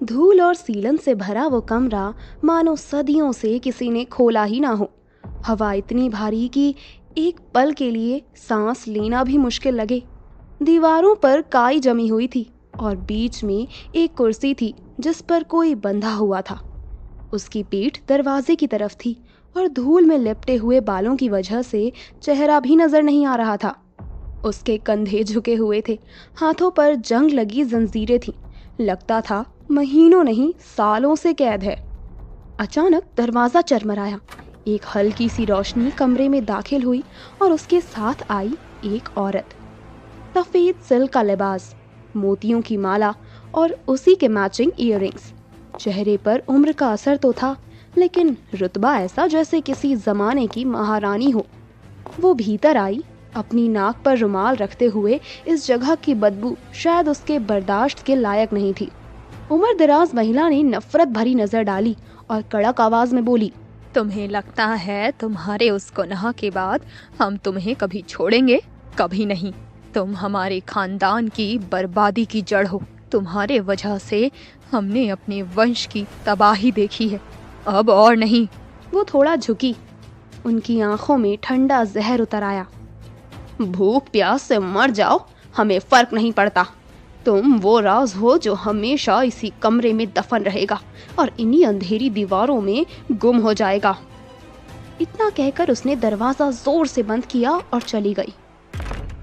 धूल और सीलन से भरा वो कमरा मानो सदियों से किसी ने खोला ही ना हो। हवा इतनी भारी कि एक पल के लिए सांस लेना भी मुश्किल लगे। दीवारों पर काई जमी हुई थी और बीच में एक कुर्सी थी जिस पर कोई बंधा हुआ था। उसकी पीठ दरवाजे की तरफ थी और धूल में लिपटे हुए बालों की वजह से चेहरा भी नजर नहीं आ रहा था। उसके कंधे झुके हुए थे, हाथों पर जंग लगी जंजीरें थीं। लगता था महीनों नहीं सालों से कैद है। अचानक दरवाजा चरमराया। एक हल्की सी रोशनी कमरे में दाखिल हुई और उसके साथ आई एक औरत। सफेद सिल्क का लिबास, मोतियों की माला और उसी के मैचिंग ईयररिंग्स। चेहरे पर उम्र का असर तो था, लेकिन रुतबा ऐसा जैसे किसी जमाने की महारानी हो। वो भीतर आई, अपनी नाक पर रुमाल रखते हुए। इस जगह की बदबू शायद उसके बर्दाश्त के लायक नहीं थी। उम्र दराज महिला ने नफरत भरी नजर डाली और कड़क आवाज में बोली, तुम्हें लगता है तुम्हारे उस गुनाह के बाद हम तुम्हें कभी छोड़ेंगे? कभी नहीं। तुम हमारे खानदान की बर्बादी की जड़ हो। तुम्हारे वजह से हमने अपने वंश की तबाही देखी है, अब और नहीं। वो थोड़ा झुकी, उनकी आंखों में ठंडा जहर उतर आया। भूख प्यास से मर जाओ, हमें फर्क नहीं पड़ता। तुम वो राज हो जो हमेशा इसी कमरे में दफन रहेगा और इन्हीं अंधेरी दीवारों में गुम हो जाएगा। इतना कहकर उसने दरवाजा जोर से बंद किया और चली गई।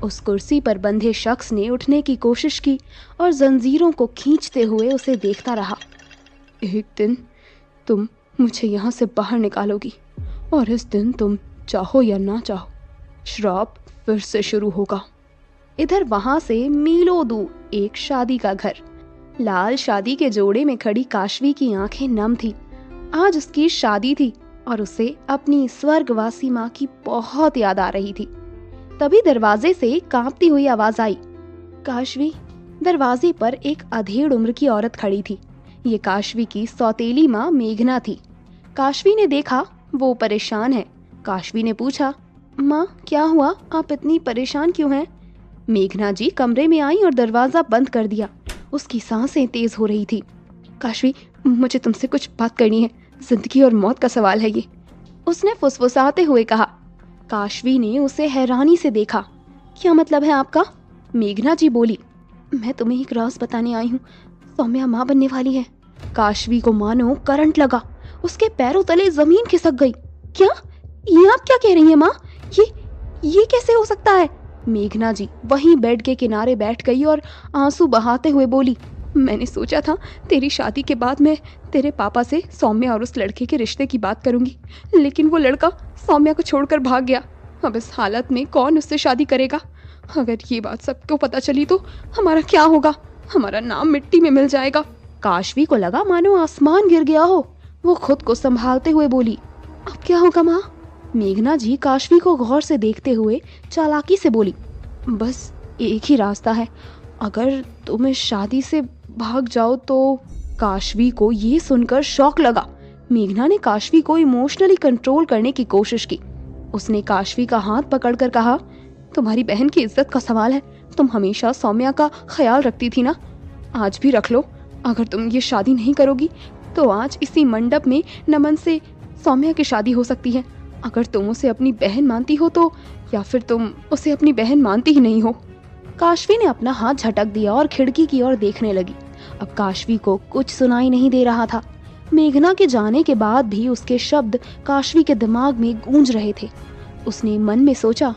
उस कुर्सी पर बंधे शख्स ने उठने की कोशिश की और जंजीरों को खींचते हुए उसे देखता रहा। एक दिन तुम मुझे यहाँ से बाहर निकालोगी और इस दिन तुम चाहो या ना चाहो, श्राप फिर से शुरू होगा। इधर वहां से मीलों दूर एक शादी का घर। लाल शादी के जोड़े में खड़ी काशवी की आंखें नम थी। आज उसकी शादी थी और उसे अपनी स्वर्गवासी माँ की बहुत याद आ रही थी। तभी दरवाजे से कांपती हुई आवाज आई, काशवी। दरवाजे पर एक अधेड़ उम्र की औरत खड़ी थी। ये काशवी की सौतेली माँ मेघना थी। काशवी ने देखा वो परेशान है। काशवी ने पूछा, माँ क्या हुआ, आप इतनी परेशान क्यों हैं? मेघना जी कमरे में आई और दरवाजा बंद कर दिया। उसकी सांसें तेज हो रही थी। काशवी, मुझे तुमसे कुछ बात करनी है, जिंदगी और मौत का सवाल है ये, उसने फुसफुसाते हुए कहा। काशवी ने उसे हैरानी से देखा। क्या मतलब है आपका? मेघना जी बोली। मैं तुम्हें एक राज बताने आई हूँ, सौम्या माँ बनने वाली है। काशवी को मानो करंट लगा, उसके पैरों तले जमीन खिसक गई। क्या? ये आप क्या कह रही हैं माँ? ये कैसे हो सकता है? मेघना जी वहीं बेड के किनारे बैठ गई और आंसू बहाते हुए बोली, मैंने सोचा था तेरी शादी के बाद मैं तेरे पापा से सौम्या और उस लड़के के रिश्ते की बात करूंगी, लेकिन वो लड़का सौम्या को छोड़कर भाग गया। अब इस हालत में कौन उससे शादी करेगा? अगर ये बात सबको पता चली तो हमारा क्या होगा? हमारा नाम मिट्टी में मिल जाएगा। काशवी को लगा मानो आसमान गिर गया हो। वो खुद को संभालते हुए बोली, अब क्या होगा माँ? मेघना जी काशवी को गौर से देखते हुए चालाकी से बोली, बस एक ही रास्ता है, अगर तुम इस शादी से भाग जाओ तो। काशवी को ये सुनकर शौक लगा। मेघना ने काशवी को इमोशनली कंट्रोल करने की कोशिश की। उसने काशवी का हाथ पकड़कर कहा, तुम्हारी बहन की इज्जत का सवाल है, तुम हमेशा सौम्या का ख्याल रखती थी ना, आज भी रख लो। अगर तुम ये शादी नहीं करोगी तो आज इसी मंडप में नमन से सौम्या की शादी हो सकती है। अगर तुम उसे अपनी बहन मानती हो तो, या फिर तुम उसे अपनी बहन मानती ही नहीं हो। काशवी ने अपना हाथ झटक दिया और खिड़की की ओर देखने लगी। अब काशवी को कुछ सुनाई नहीं दे रहा था। मेघना के जाने के बाद भी उसके शब्द काशवी के दिमाग में गूंज रहे थे। उसने मन में सोचा,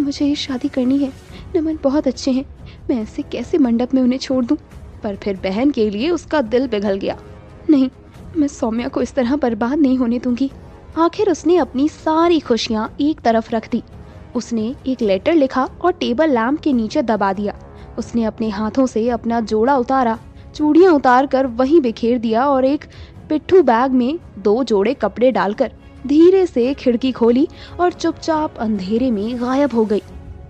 मुझे ये शादी करनी है, नमन बहुत अच्छे हैं, मैं ऐसे कैसे मंडप में उन्हें छोड़ दूं? पर फिर बहन के लिए उसका दिल पिघल गया। नहीं, मैं सौम्या को इस तरह बर्बाद नहीं होने दूंगी। आखिर उसने अपनी सारी खुशियां एक तरफ रख दी। उसने एक लेटर लिखा और टेबल लैंप के नीचे दबा दिया। उसने अपने हाथों से अपना जोड़ा उतारा, चूड़ियां उतार कर वहीं बिखेर दिया और एक पिट्ठू बैग में 2 जोड़े कपड़े डालकर धीरे से खिड़की खोली और चुपचाप अंधेरे में गायब हो गई।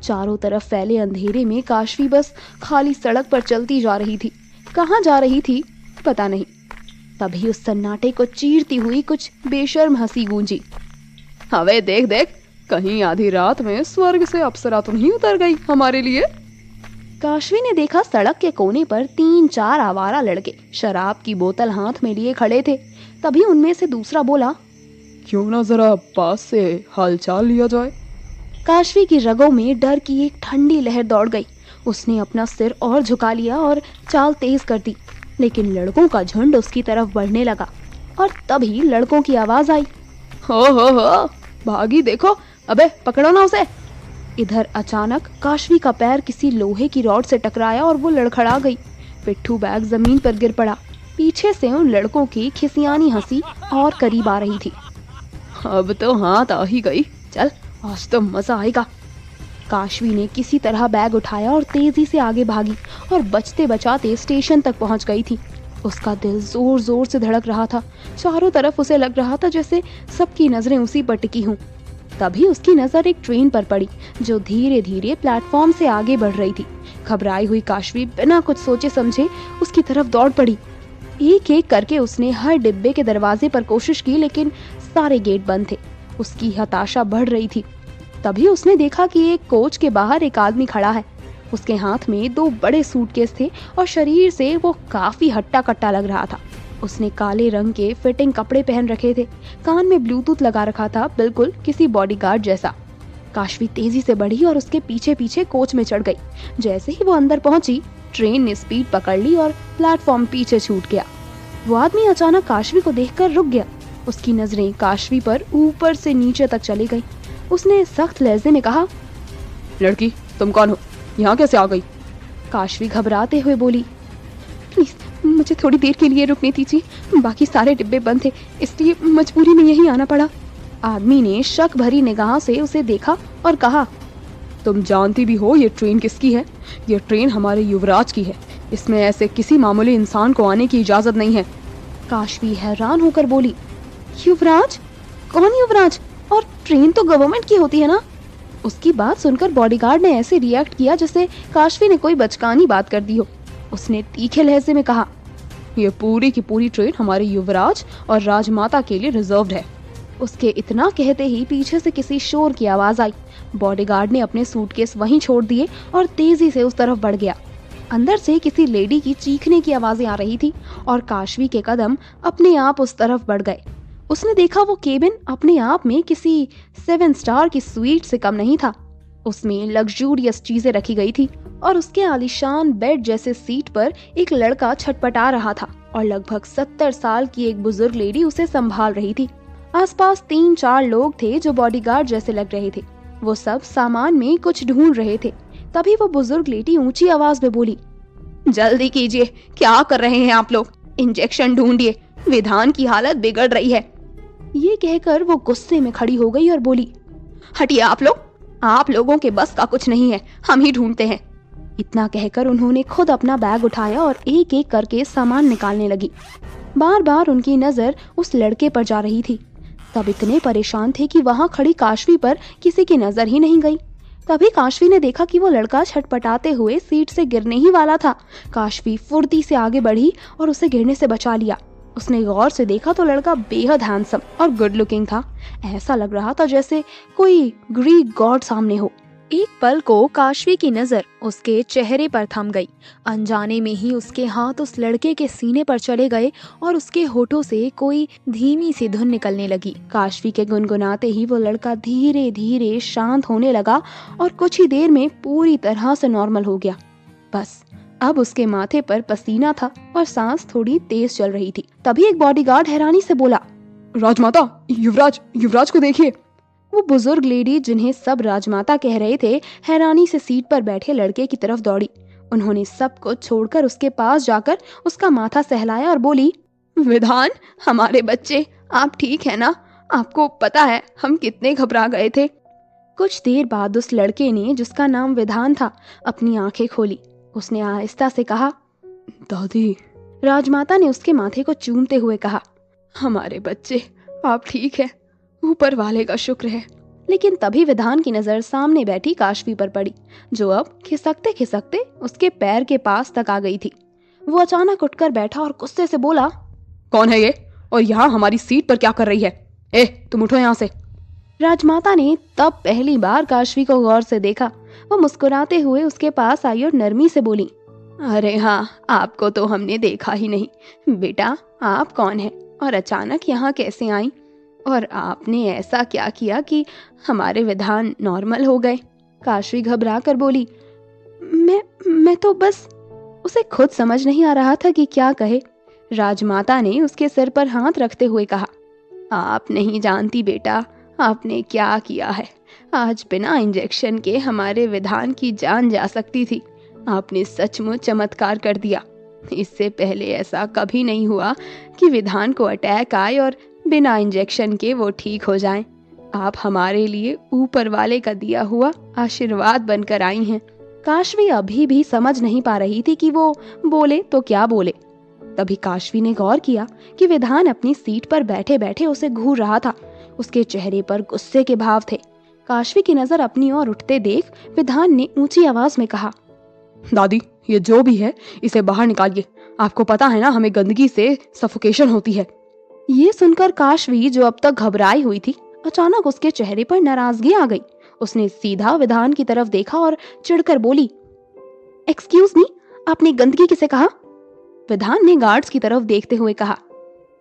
चारों तरफ फैले अंधेरे में काशवी बस खाली सड़क पर चलती जा रही थी। कहाँ जा रही थी पता नहीं। तभी उस सन्नाटे को चीरती हुई कुछ बेशर्म हंसी गूंजी। हवे देख देख, कहीं आधी रात में स्वर्ग से अप्सरा तो नहीं उतर गई हमारे लिए? काशवी ने देखा सड़क के कोने पर 3-4 आवारा लड़के शराब की बोतल हाथ में लिए खड़े थे। तभी उनमें से दूसरा बोला, क्यों ना जरा पास से हालचाल लिया जाए। काशवी की रगों में डर की एक ठंडी लहर दौड़ गई। उसने अपना सिर और झुका लिया और चाल तेज कर दी, लेकिन लड़कों का झुंड उसकी तरफ बढ़ने लगा और तभी लड़कों की आवाज आई, हो भागी, देखो, अबे पकड़ो ना उसे। इधर अचानक काशवी का पैर किसी लोहे की रॉड से टकराया और वो लड़खड़ा गई। पिट्ठू बैग जमीन पर गिर पड़ा। पीछे से उन लड़कों की खिसियानी हंसी और करीब आ रही थी। अब तो हाथ आ ही गई, चल आज तो मजा आएगा। काशवी ने किसी तरह बैग उठाया और तेजी से आगे भागी और बचते बचाते स्टेशन तक पहुंच गई थी। उसका दिल जोर जोर से धड़क रहा था। चारों तरफ उसे लग रहा था जैसे सबकी नजरें उसी पर टिकी हों। तभी उसकी नजर एक ट्रेन पर पड़ी जो धीरे धीरे प्लेटफॉर्म से आगे बढ़ रही थी। घबराई हुई काशवी बिना कुछ सोचे समझे उसकी तरफ दौड़ पड़ी। एक एक करके उसने हर डिब्बे के दरवाजे पर कोशिश की, लेकिन सारे गेट बंद थे। उसकी हताशा बढ़ रही थी। तभी उसने देखा कि एक कोच के बाहर एक आदमी खड़ा है। उसके हाथ में 2 बड़े सूटकेस थे और शरीर से वो काफी हट्टा कट्टा लग रहा था। उसने काले रंग के फिटिंग कपड़े पहन रखे थे, कान में ब्लूटूथ लगा रखा था, बिल्कुल किसी बॉडीगार्ड जैसा। काशवी तेजी से बढ़ी और उसके पीछे पीछे कोच में चढ़ गई। जैसे ही वो अंदर पहुंची, ट्रेन ने स्पीड पकड़ ली और प्लेटफॉर्म पीछे छूट गया। वो आदमी अचानक काशवी को देखकर रुक गया। उसकी नजरें काशवी पर ऊपर से नीचे तक चली गई। उसने सख्त लहजे में कहा, लड़की तुम कौन हो, यहाँ कैसे आ गई? काशवी घबराते हुए बोली, प्लीज मुझे थोड़ी देर के लिए रुकने दीजिए, बाकी सारे डिब्बे बंद थे, इसलिए मजबूरी में यहीं आना पड़ा। आदमी ने शक भरी निगाह से उसे देखा और कहा, तुम जानती भी हो ये ट्रेन किसकी है? ये ट्रेन हमारे युवराज की है। इसमें ऐसे किसी मामूली इंसान को आने की इजाजत नहीं है। काशवी हैरान होकर बोली, युवराज? कौन युवराज? और ट्रेन तो गवर्नमेंट की होती है ना? उसकी बात सुनकर बॉडीगार्ड ने ऐसे रिएक्ट किया जैसे काशवी ने कोई बचकानी बात कर दी हो। उसने तीखे लहजे में कहा, ये पूरी की पूरी ट्रेन हमारे युवराज और राजमाता के लिए रिजर्व्ड है। उसके इतना कहते ही पीछे से किसी शोर की आवाज आई। बॉडीगार्ड ने अपने सूटकेस वहीं छोड़ दिए और तेजी से उस तरफ बढ़ गया। अंदर से किसी लेडी की चीखने की आवाजें आ रही थी और काशवी के कदम अपने आप उस तरफ बढ़ गए। उसने देखा वो केबिन अपने आप में किसी 7 स्टार की स्वीट से कम नहीं था। उसमें लग्जूरियस चीजें रखी गई थी और उसके आलीशान बेड जैसे सीट पर एक लड़का छटपटा रहा था और लगभग 70 साल की एक बुजुर्ग लेडी उसे संभाल रही थी। आसपास 3-4 लोग थे जो बॉडीगार्ड जैसे लग रहे थे। वो सब सामान में कुछ ढूंढ रहे थे। तभी वो बुजुर्ग लेडी ऊंची आवाज में बोली, जल्दी कीजिए, क्या कर रहे हैं आप लोग? इंजेक्शन ढूंढिए, विधान की हालत बिगड़ रही है। ये कहकर वो गुस्से में खड़ी हो गई और बोली, हटिए आप लोग, आप लोगों के बस का कुछ नहीं है, हम ही ढूंढते हैं। इतना कहकर उन्होंने खुद अपना बैग उठाया और एक एक करके सामान निकालने लगी। बार बार उनकी नजर उस लड़के पर जा रही थी। सब इतने परेशान थे कि वहां खड़ी काशवी पर किसी की नजर ही नहीं गई। तभी काशवी ने देखा कि वो लड़का छटपटाते हुए सीट से गिरने ही वाला था। काशवी फुर्ती से आगे बढ़ी और उसे गिरने से बचा लिया। उसने गौर से देखा तो लड़का बेहद हैंडसम और गुड लुकिंग था। ऐसा लग रहा था जैसे कोई ग्रीक गॉड सामने हो। एक पल को काशवी की नजर उसके चेहरे पर थम गई। अनजाने में ही उसके हाथ उस लड़के के सीने पर चले गए और उसके होठों से कोई धीमी सी धुन निकलने लगी। काशवी के गुनगुनाते ही वो लड़का धीरे धीरे शांत होने लगा और कुछ ही देर में पूरी तरह से नॉर्मल हो गया। बस अब उसके माथे पर पसीना था और सांस थोड़ी तेज चल रही थी। तभी एक बॉडीगार्ड हैरानी से बोला, राजमाता, युवराज को देखिए। वो बुजुर्ग लेडी जिन्हें सब राजमाता कह रहे थे, हैरानी से सीट पर बैठे लड़के की तरफ दौड़ी। उन्होंने सब कुछ छोड़कर उसके पास जाकर उसका माथा सहलाया और बोली, विधान, हमारे बच्चे, आप ठीक है ना? आपको पता है हम कितने घबरा गए थे। कुछ देर बाद उस लड़के ने, जिसका नाम विधान था, अपनी आंखें खोली। उसने आहिस्ता से कहा, दादी। राजमाता ने उसके माथे को चूमते हुए कहा, हमारे बच्चे, आप ठीक है, ऊपर वाले का शुक्र है। लेकिन तभी विधान की नजर सामने बैठी काशवी पर पड़ी, जो अब खिसकते खिसकते उसके पैर के पास तक आ गई थी। वो अचानक उठकर बैठा और गुस्से से बोला, कौन है ये और यहाँ हमारी सीट पर क्या कर रही है? तुम उठो यहाँ से। राजमाता ने तब पहली बार काशवी को गौर से देखा। वो मुस्कुराते हुए उसके पास आई और नरमी से बोली, अरे हाँ, आपको तो हमने देखा ही नहीं। बेटा, आप कौन है और अचानक यहाँ कैसे आई? और आपने ऐसा क्या किया हमारे विधान नॉर्मल हो गए? काशवी घबरा कर बोली, मैं तो बस। उसे खुद समझ नहीं आ रहा था कि क्या कहे। राजमाता ने उसके सिर पर हाथ रखते हुए कहा, आप नहीं जानती बेटा, आपने क्या किया है। आज बिना इंजेक्शन के हमारे विधान की जान जा सकती थी। आपने सचमुच चमत्कार कर दिया। इससे पहले ऐसा कभी नहीं हुआ कि विधान को अटैक आए और बिना इंजेक्शन के वो ठीक हो जाएं। आप हमारे लिए ऊपर वाले का दिया हुआ आशीर्वाद बनकर आई हैं। काशवी अभी भी समझ नहीं पा रही थी कि वो बोले तो क्या बोले। तभी काशवी ने गौर किया कि विधान अपनी सीट पर बैठे बैठे उसे घूर रहा था। उसके चेहरे पर गुस्से के भाव थे। काशवी की नजर अपनी ओर उठते देख विधान ने ऊंची आवाज में कहा, दादी, ये जो भी है इसे बाहर निकालिए। आपको पता है ना, हमें गंदगी से सफोकेशन होती है। ये सुनकर काशवी, जो अब तक घबराई हुई थी, अचानक उसके चेहरे पर नाराजगी आ गई। उसने सीधा विधान की तरफ देखा और चिढ़कर बोली, एक्सक्यूज मी, आपने गंदगी किसे कहा? विधान ने गार्ड्स की तरफ देखते हुए कहा,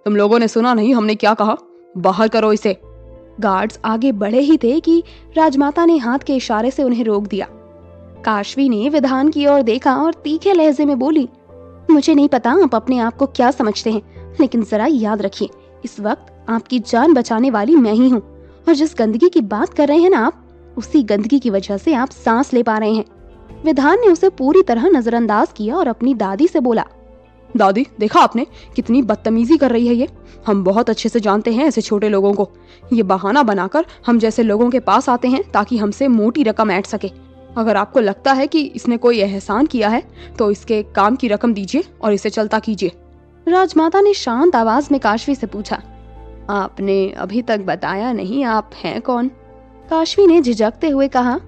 तुम लोगों ने सुना नहीं हमने क्या कहा? बाहर करो इसे। गार्ड्स आगे बढ़े ही थे कि राजमाता ने हाथ के इशारे से उन्हें रोक दिया। काशवी ने विधान की ओर देखा और तीखे लहजे में बोली, मुझे नहीं पता आप अपने आप को क्या समझते हैं, लेकिन जरा याद रखिए, इस वक्त आपकी जान बचाने वाली मैं ही हूँ। और जिस गंदगी की बात कर रहे हैं ना आप, उसी गंदगी की वजह से आप सांस ले पा रहे हैं। विधान ने उसे पूरी तरह नजरअंदाज किया और अपनी दादी से बोला, दादी, देखा आपने कितनी बदतमीजी कर रही है ये। हम बहुत अच्छे से जानते हैं ऐसे छोटे लोगों को। ये बहाना बनाकर हम जैसे लोगों के पास आते हैं ताकि हमसे मोटी रकम ऐंठ सके। अगर आपको लगता है कि इसने कोई एहसान किया है तो इसके काम की रकम दीजिए और इसे चलता कीजिए। राजमाता ने शांत आवाज में काशवी से पूछा, आपने अभी तक बताया नहीं, आप हैं कौन? काशवी ने झिझकते हुए कहा,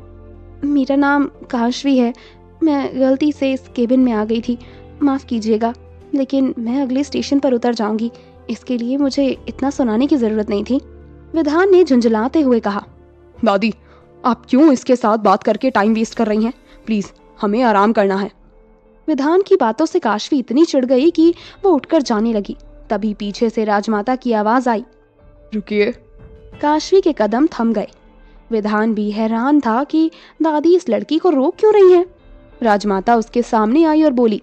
मेरा नाम काशवी है। मैं गलती से इस केबिन में आ गई थी, माफ कीजिएगा, लेकिन मैं अगले स्टेशन पर उतर जाऊंगी। इसके लिए मुझे इतना सुनाने की जरूरत नहीं थी। विधान ने झुंझलाते हुए कहा, दादी, आप क्यों इसके साथ बात करके टाइम वेस्ट कर रही हैं? प्लीज, हमें आराम करना है। विधान की बातों से काशवी इतनी चिढ़ गई कि वो उठकर जाने लगी। तभी पीछे से राजमाता की आवाज आई, रुकिए। काशवी के कदम थम गए। विधान भी हैरान था कि दादी इस लड़की को रोक क्यों रही है। राजमाता उसके सामने आई और बोली,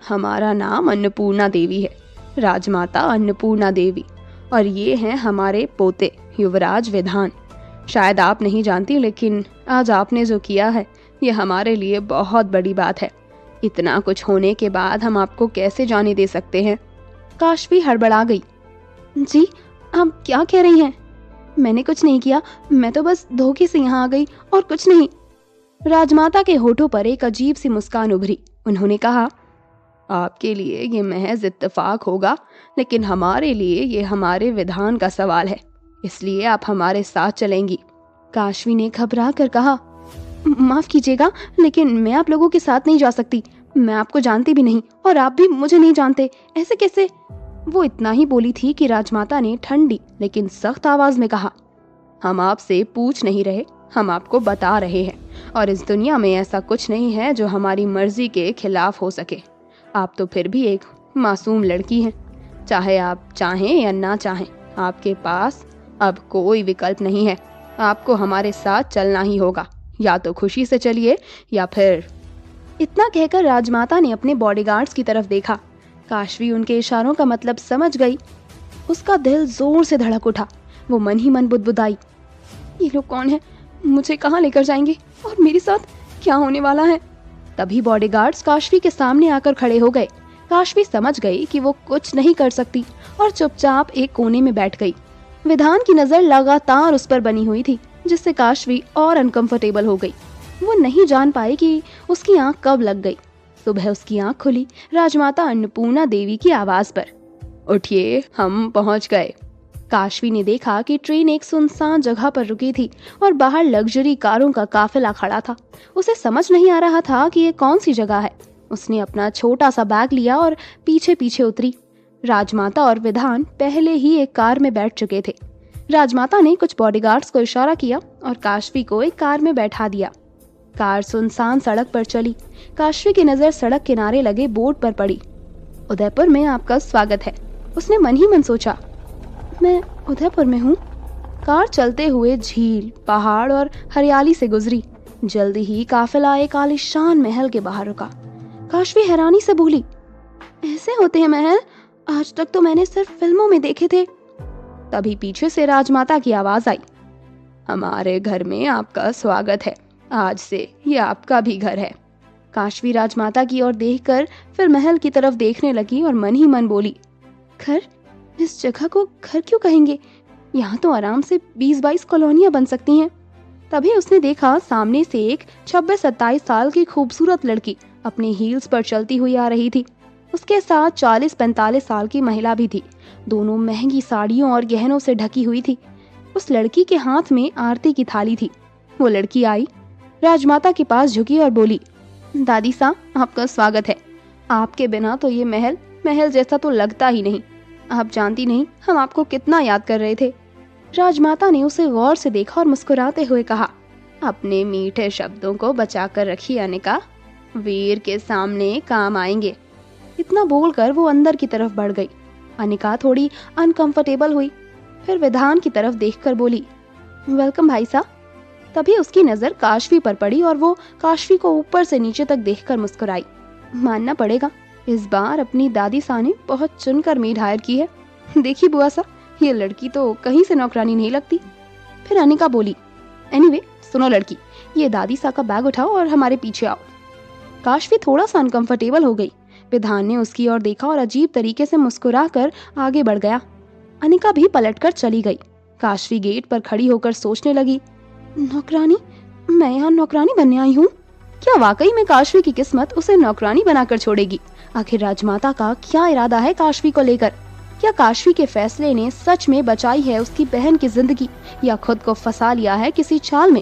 हमारा नाम अन्नपूर्णा देवी है, राजमाता अन्नपूर्णा देवी, और ये हैं हमारे पोते युवराज विधान। शायद आप नहीं जानती, लेकिन आज आपने जो किया है ये हमारे लिए बहुत बड़ी बात है। इतना कुछ होने के बाद हम आपको कैसे जाने दे सकते हैं? काशवी हड़बड़ा गई। जी, आप क्या कह रही हैं? मैंने कुछ नहीं किया, मैं तो बस धोखे से यहाँ आ गई और कुछ नहीं। राजमाता के होठों पर एक अजीब सी मुस्कान उभरी। उन्होंने कहा, आपके लिए ये महज इत्तेफाक होगा, लेकिन हमारे लिए ये हमारे विधान का सवाल है, इसलिए आप हमारे साथ चलेंगी। काशवी ने घबरा कर कहा, माफ कीजिएगा, लेकिन मैं आप लोगों के साथ नहीं जा सकती। मैं आपको जानती भी नहीं और आप भी मुझे नहीं जानते, ऐसे कैसे? वो इतना ही बोली थी कि राजमाता ने ठंडी लेकिन सख्त आवाज में कहा, हम आपसे पूछ नहीं रहे, हम आपको बता रहे हैं, और इस दुनिया में ऐसा कुछ नहीं है जो हमारी मर्जी के खिलाफ हो सके। आप तो फिर भी एक मासूम लड़की हैं, चाहे आप चाहें या ना चाहें, आपके पास अब कोई विकल्प नहीं है। आपको हमारे साथ चलना ही होगा, या तो खुशी से चलिए या फिर। इतना कहकर राजमाता ने अपने बॉडीगार्ड्स की तरफ देखा। काशवी उनके इशारों का मतलब समझ गई। उसका दिल जोर से धड़क उठा। वो मन ही मन बुदबुदाई, ये लोग कौन है? मुझे कहाँ लेकर जाएंगे और मेरे साथ क्या होने वाला है? तभी बॉडीगार्ड्स काशवी के सामने आकर खड़े हो गए। काशवी समझ गई कि वो कुछ नहीं कर सकती और चुपचाप एक कोने में बैठ गई। विधान की नजर लगातार उस पर बनी हुई थी, जिससे काशवी और अनकंफर्टेबल हो गई। वो नहीं जान पाई कि उसकी आंख कब लग गई। सुबह उसकी आंख खुली राजमाता अन्नपूर्णा देवी की आवाज पर, उठिए, हम पहुंच गए। काशवी ने देखा कि ट्रेन एक सुनसान जगह पर रुकी थी और बाहर लग्जरी कारों का काफिला खड़ा था। उसे समझ नहीं आ रहा था कि ये कौन सी जगह है। उसने अपना छोटा सा बैग लिया और पीछे पीछे उतरी। राजमाता और विधान पहले ही एक कार में बैठ चुके थे। राजमाता ने कुछ बॉडीगार्ड्स को इशारा किया और काशवी को एक कार में बैठा दिया। कार सुनसान सड़क पर चली। काशवी की नजर सड़क किनारे लगे बोर्ड पर पड़ी। उदयपुर में आपका स्वागत है। उसने मन ही मन सोचा, मैं उदयपुर में हूँ। कार चलते हुए झील, पहाड़ और हरियाली से गुजरी। जल्दी ही काफिला एक आलीशान महल के बाहर रुका। काशवी हैरानी से बोली, ऐसे होते हैं महल? आज तक तो मैंने सिर्फ फिल्मों में देखे थे। तभी पीछे से राजमाता की आवाज आई, हमारे घर में आपका स्वागत है। आज से ये आपका भी घर है। काशवी राजमाता की ओर देखकर फिर महल की तरफ देखने लगी और मन ही मन बोली, घर? इस जगह को घर क्यों कहेंगे? यहाँ तो आराम से 20-22 कॉलोनियां बन सकती हैं। तभी उसने देखा सामने से एक 26-27 साल की खूबसूरत लड़की अपने हील्स पर चलती हुई आ रही थी। उसके साथ 40-45 साल की महिला भी थी। दोनों महंगी साड़ियों और गहनों से ढकी हुई थी। उस लड़की के हाथ में आरती की थाली थी। वो लड़की आई, राजमाता के पास झुकी और बोली, दादी साहब, आपका स्वागत है। आपके बिना तो ये महल जैसा तो लगता ही नहीं। आप जानती नहीं हम आपको कितना याद कर रहे थे। राजमाता ने उसे गौर से देखा और मुस्कुराते हुए कहा, अपने मीठे शब्दों को बचा कर रखिए अनिका, वीर के सामने काम आएंगे। इतना बोलकर वो अंदर की तरफ बढ़ गई। अनिका थोड़ी अनकंफर्टेबल हुई, फिर विधान की तरफ देखकर बोली, वेलकम भाई साहब। तभी उसकी नजर काशवी पर पड़ी और वो काशवी को ऊपर से नीचे तक देखकर मुस्कुराई। मानना पड़ेगा, इस बार अपनी दादी सा ने बहुत चुनकर मेड हायर की है। देखी बुआ सा, ये लड़की तो कहीं से नौकरानी नहीं लगती। फिर अनिका बोली, एनीवे सुनो लड़की, ये दादी सा का बैग उठाओ और हमारे पीछे आओ। काशवी थोड़ा सा अनकंफर्टेबल हो गई। विधान ने उसकी ओर देखा और अजीब तरीके से मुस्कुराकर आगे बढ़ गया। अनिका भी पलटकर चली गई। काशवी गेट पर खड़ी होकर सोचने लगी, नौकरानी? मैं यहाँ नौकरानी बनने आई हूँ? क्या वाकई में काशवी की किस्मत उसे नौकरानी बनाकर छोड़ेगी? आखिर राजमाता का क्या इरादा है काशवी को लेकर? क्या काशवी के फैसले ने सच में बचाई है उसकी बहन की जिंदगी, या खुद को फंसा लिया है किसी चाल में?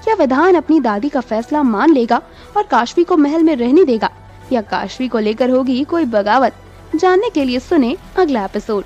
क्या विधान अपनी दादी का फैसला मान लेगा और काशवी को महल में रहने देगा, या काशवी को लेकर होगी कोई बगावत? जानने के लिए सुने अगला एपिसोड।